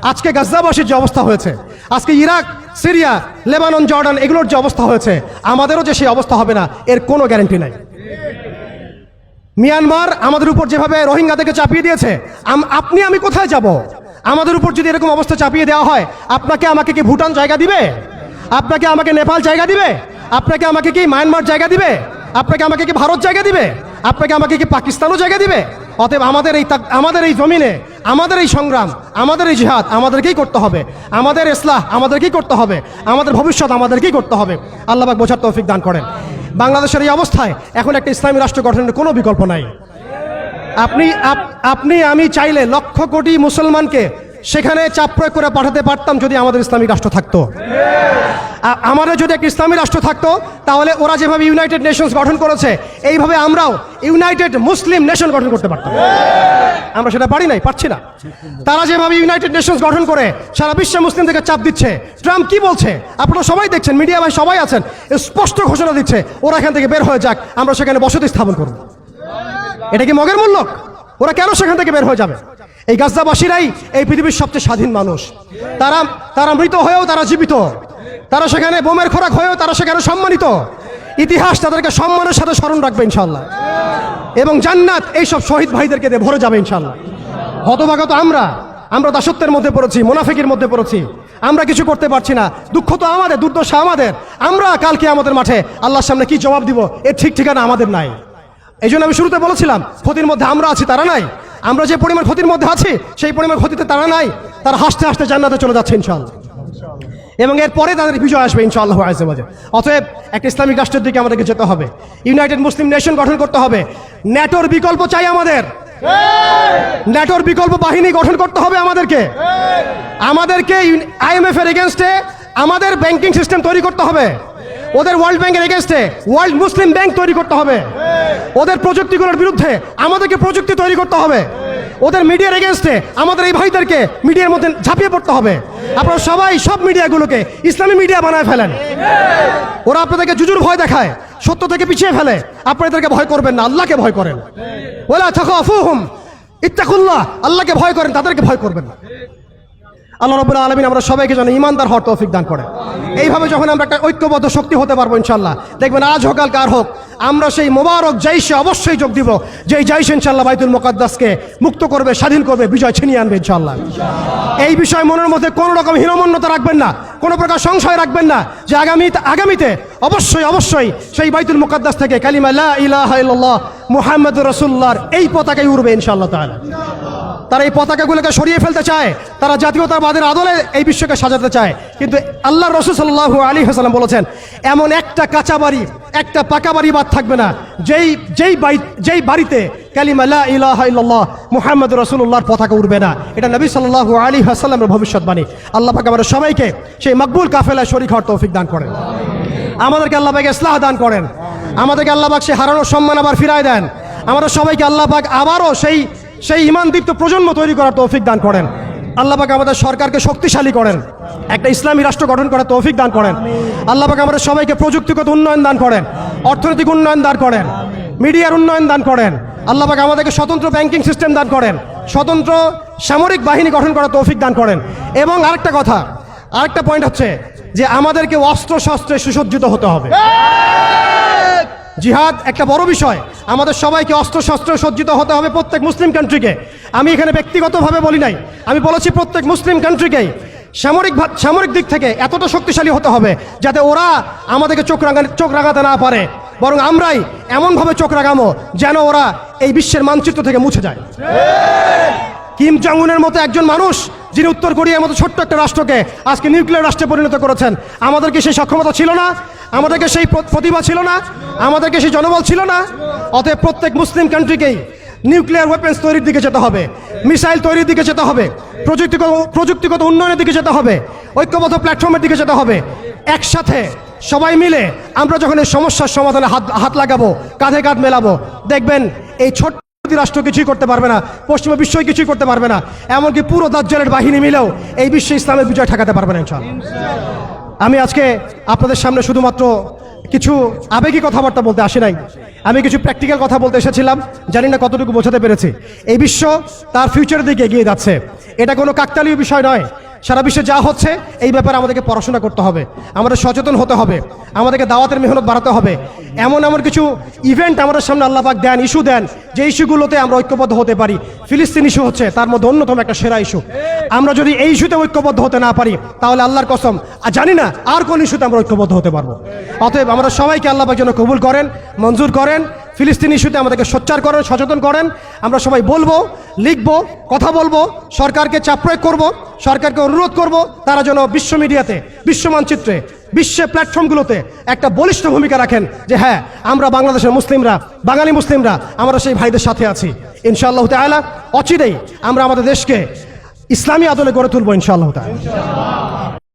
আজকে গাজ্জাবাসীর যে অবস্থা হয়েছে, আজকে ইরাক, সিরিয়া, লেবানন, জর্ডান এগুলোর যে অবস্থা হয়েছে, আমাদেরও যে সেই অবস্থা হবে না এর কোনো গ্যারান্টি নাই। মিয়ানমার আমাদের উপর যেভাবে রোহিঙ্গাদেরকে চাপিয়ে দিয়েছে, আপনি আমি কোথায় যাব? আমাদের উপর যদি এরকম অবস্থা চাপিয়ে দেওয়া হয়, আপনাকে আমাকে কি ভুটান জায়গা দিবে? আপনাকে আমাকে নেপাল জায়গা দিবে? আপনাকে আমাকে কি মায়ানমার জায়গা দিবে? আপনাকে আমাকে কি ভারত জায়গা দিবে? আপনাকে আমাকে কি পাকিস্তানও জায়গা দিবে? অতএব আমাদের এই জমিনে, আমাদের এই সংগ্রাম, আমাদের এই জিহাদ আমাদেরকেই করতে হবে, আমাদের ইসলাহ আমাদেরকেই করতে হবে, আমাদের ভবিষ্যৎ আমাদেরকেই করতে হবে। আল্লাহ পাক বোঝার তৌফিক দান করেন। বাংলাদেশের এই অবস্থায় এখন একটা ইসলামী রাষ্ট্র গঠনের কোনো বিকল্প নাই। আপনি আমি চাইলে লক্ষ কোটি মুসলমানকে সেখানে চাপ প্রয়োগ করে পাঠাতে পারতাম যদি আমাদের ইসলামিক রাষ্ট্র থাকতো। আমাদের যদি একটা ইসলামী রাষ্ট্র থাকতো, তাহলে ওরা যেভাবে ইউনাইটেড নেশনস গঠন করেছে, এইভাবে আমরাও ইউনাইটেড মুসলিম নেশন গঠন করতে পারতাম। আমরা সেটা পারছি না। তারা যেভাবে ইউনাইটেড নেশনস গঠন করে সারা বিশ্বে মুসলিমদেরকে চাপ দিচ্ছে, ট্রাম্প কি বলছে আপনারা সবাই দেখছেন, মিডিয়া ভাই সবাই আছেন, স্পষ্ট ঘোষণা দিচ্ছে ওরা এখান থেকে বের হয়ে যাক, আমরা সেখানে বসতি স্থাপন করব। এটা কি মগের মূল্য? ওরা কেন সেখান থেকে বের হয়ে যাবে? এই গাজ্জাবাসীরাই এই পৃথিবীর সবচেয়ে স্বাধীন মানুষ। তারা মৃত হয়েও তারা জীবিত, তারা সেখানে বোমের খোরাক হয়েও তারা সেখানে সম্মানিত। ইতিহাস তাদেরকে সম্মানের সাথে স্মরণ রাখবে ইনশাআল্লাহ, এবং জান্নাত এইসব শহীদ ভাইদেরকে দিয়ে ভরে যাবে ইনশাআল্লাহ। হতভাগত আমরা দাসত্বের মধ্যে পড়েছি, মুনাফিকের মধ্যে পড়েছি, আমরা কিছু করতে পারছি না। দুঃখ তো আমাদের, দুর্দশা আমাদের। আমরা কালকে আমাদের মাঠে আল্লাহর সামনে কি জবাব দিব এর ঠিক ঠিকানা আমাদের নাই। এই জন্য আমি শুরুতে বলেছিলাম, ক্ষতির মধ্যে আমরা আছি, তারা নাই। আমরা যে পরিমাণ ক্ষতির মধ্যে আছি সেই পরিমাণ ক্ষতিতে তারা নাই। তারা হাসতে হাসতে জান্নাতে চলে যাচ্ছে ইনশাআল্লাহ, এবং এরপরে তাদের বিজয় আসবে ইনশাআল্লাহ আযজা ওয়া জাল। অতএব একটা ইসলামিক রাষ্ট্রের দিকে আমাদেরকে যেতে হবে, ইউনাইটেড মুসলিম নেশন গঠন করতে হবে। ন্যাটোর বিকল্প চাই আমাদের, ন্যাটোর বিকল্প বাহিনী গঠন করতে হবে আমাদেরকে IMF এর এগেইনস্টে আমাদের ব্যাংকিং সিস্টেম তৈরি করতে হবে, ওদের ওয়ার্ল্ড ব্যাংকের এগেইনস্টে ওয়ার্ল্ড মুসলিম ব্যাংক তৈরি করতে হবে, ওদের প্রযুক্তিগুলোর বিরুদ্ধে আমাদেরকে প্রযুক্তি তৈরি করতে হবে, ওদের মিডিয়ার এগেইনস্টে আমাদের এই ভাইদেরকে মিডিয়ার মধ্যে ঝাঁপিয়ে পড়তে হবে। আপনারা সবাই সব মিডিয়াগুলোকে ইসলামী মিডিয়া বানায় ফেলেন। ওরা আপনাদেরকে জুজুর ভয় দেখায়, সত্য থেকে পিছিয়ে ফেলে। আপনাদেরকে ভয় করবেন না, আল্লাহকে ভয় করেন। ওয়ালা তাখাফুহুম ইত্তাকুল্লাহ, আল্লাহকে ভয় করেন, তাদেরকে ভয় করবেন না। আল্লাহ রাব্বুল আলামিন আমরা সবাইকে যেন ঈমানদার হওয়ার তৌফিক দান করেন। এইভাবে যখন আমরা একটা ঐক্যবদ্ধ শক্তি হতে পারবো ইনশাআল্লাহ, দেখবেন আজ হোক কাল কার হোক, আমরা সেই মোবারক জাইশে অবশ্যই যোগ দিব, যে জাইশ ইনশাআল্লাহ বাইতুল মুকাদ্দাসকে মুক্ত করবে, স্বাধীন করবে, বিজয় ছিনিয়ে আনবে ইনশাআল্লাহ। এই বিষয়ে মনের মধ্যে কোনো রকম হীনমন্যতা রাখবেন না, কোনো প্রকার সংশয় রাখবেন না, যে আগামীতে অবশ্যই সেই বাইতুল মুকাদ্দাস থেকে কালিমা লা ইলাহা ইল্লাল্লাহ মুহাম্মাদুর রাসূলুল্লাহর এই পতাকাই উড়বে ইনশাআল্লাহ তাআলা। তারা এই পতাকাগুলোকে সরিয়ে ফেলতে চায়, তারা জাতীয়তাবাদের আদলে এই বিশ্বকে সাজাতে চায়, কিন্তু আল্লাহ রাসূল সাল্লাল্লাহু আলাইহি ওয়াসাল্লাম বলেছেন, এমন একটা কাঁচা বাড়ি, একটা পাকা বাড়ি বাদ থাকবে না যেই বাড়িতে কালিমা লা ইলাহা ইল্লাল্লাহ মুহাম্মাদুর রাসূলুল্লাহর পতাকা উড়বে না। এটা নবী সাল্লাল্লাহু আলাইহি ওয়াসাল্লামের ভবিষ্যৎবাণী। আল্লাহ পাক আমাদের সবাইকে সেই মকবুল কাফেলায় শরীক হওয়ার তৌফিক দান করেন। আমাদেরকে আল্লাহ পাক ইসলাহ দান করেন। আমাদেরকে আল্লাহ পাক সেই হারানোর সম্মান আবার ফিরায় দেন। আমাদের সবাইকে আল্লাহ পাক আবারও সেই ঈমানদীপ্ত প্রজন্ম তৈরি করার তৌফিক দান করেন। আল্লাহ পাক আমাদের সরকারকে শক্তিশালী করেন, একটা ইসলামী রাষ্ট্র গঠন করার তৌফিক দান করেন। আল্লাহ পাক আমাদের সবাইকে প্রযুক্তিগত উন্নয়ন দান করেন, অর্থনৈতিক উন্নয়ন দান করেন, মিডিয়ার উন্নয়ন দান করেন। আল্লাহ পাক আমাদেরকে স্বতন্ত্র ব্যাংকিং সিস্টেম দান করেন, স্বতন্ত্র সামরিক বাহিনী গঠন করার তৌফিক দান করেন। এবং আরেকটা পয়েন্ট হচ্ছে যে আমাদেরকে অস্ত্র শস্ত্রে সুসজ্জিত হতে হবে। জিহাদ একটা বড় বিষয়, আমাদের সবাইকে অস্ত্র শস্ত্র সজ্জিত হতে হবে প্রত্যেক মুসলিম কান্ট্রিকে। আমি এখানে ব্যক্তিগতভাবে বলি নাই, আমি বলেছি প্রত্যেক মুসলিম কান্ট্রিকেই সামরিক দিক থেকে এতটা শক্তিশালী হতে হবে যাতে ওরা আমাদেরকে চোখ রাঙাতে না পারে, বরং আমরাই এমনভাবে চোখ রাঙাবো যেন ওরা এই বিশ্বের মানচিত্র থেকে মুছে যায়। কিম জং উনের মতো একজন মানুষ, যিনি উত্তর কোরিয়ার মতো ছোট্ট একটা রাষ্ট্রকে আজকে নিউক্লিয়ার রাষ্ট্রে পরিণত করেছেন, আমাদেরকে সেই সক্ষমতা ছিল না, আমাদেরকে সেই প্রতিভা ছিল না, আমাদেরকে সেই জনবল ছিল না। অতএব প্রত্যেক মুসলিম কান্ট্রিকেই নিউক্লিয়ার ওয়েপেন্স তৈরির দিকে যেতে হবে, মিসাইল তৈরির দিকে যেতে হবে, প্রযুক্তিগত উন্নয়নের দিকে যেতে হবে, ঐক্যবদ্ধ প্ল্যাটফর্মের দিকে যেতে হবে। একসাথে সবাই মিলে আমরা যখন এই সমস্যার সমাধানে হাত লাগাবো, কাঁধে কাঁধ মেলাবো, দেখবেন এই ছোট্ট রাষ্ট্র কিছুই করতে পারবে না, পশ্চিমা বিশ্বই কিছুই করতে পারবে না, এমনকি পুরো দাজ্জালের বাহিনী মিলেও এই বিশ্বে ইসলামের বিজয় ঠেকাতে পারবে না ইনশাআল্লাহ। আমি আজকে আপনাদের সামনে শুধুমাত্র কিছু আবেগী কথাবার্তা বলতে আসি নাই, আমি কিছু প্র্যাকটিক্যাল কথা বলতে এসেছিলাম। জানি না কতটুকু বোঝাতে পেরেছি। এই বিশ্ব তার ফিউচারের দিকে এগিয়ে যাচ্ছে, এটা কোনো কাকতালীয় বিষয় নয়। সারা বিশ্বে যা হচ্ছে এই ব্যাপারে আমাদেরকে পড়াশোনা করতে হবে, আমাদের সচেতন হতে হবে, আমাদেরকে দাওয়াতের মেহনত বাড়াতে হবে। এমন এমন কিছু ইভেন্ট আমাদের সামনে আল্লাহ পাক দেন, ইস্যু দেন, যে ইস্যুগুলোতে আমরা ঐক্যবদ্ধ হতে পারি। ফিলিস্তিন ইস্যু হচ্ছে তার মধ্যে অন্যতম একটা সেরা ইস্যু। আমরা যদি এই ইস্যুতে ঐক্যবদ্ধ হতে না পারি তাহলে আল্লাহর কসম জানি না আর কোন ইস্যুতে আমরা ঐক্যবদ্ধ হতে পারবো। অতএব আমরা সবাইকে আল্লাহ পাক যেন কবুল করেন, মঞ্জুর করেন। ফিলিস্তিন ইস্যুতে আমাদেরকে সোচ্চার করেন, সচেতন করেন। আমরা সবাই বলবো, লিখবো, কথা বলবো, সরকারকে চাপ প্রয়োগ করবো, সরকারকে অনুরোধ করব তারা যেন বিশ্ব মিডিয়াতে, বিশ্ব মানচিত্রে, বিশ্ব প্ল্যাটফর্মগুলোতে একটা বলিষ্ঠ ভূমিকা রাখেন যে হ্যাঁ আমরা বাংলাদেশের মুসলিমরা, বাঙালি মুসলিমরা আমরা সেই ভাইদের সাথে আছি। ইনশাআল্লাহ তাআলা অচিরেই আমরা আমাদের দেশকে ইসলামী আদলে গড়ে তুলবো ইনশাআল্লাহ তাআলা।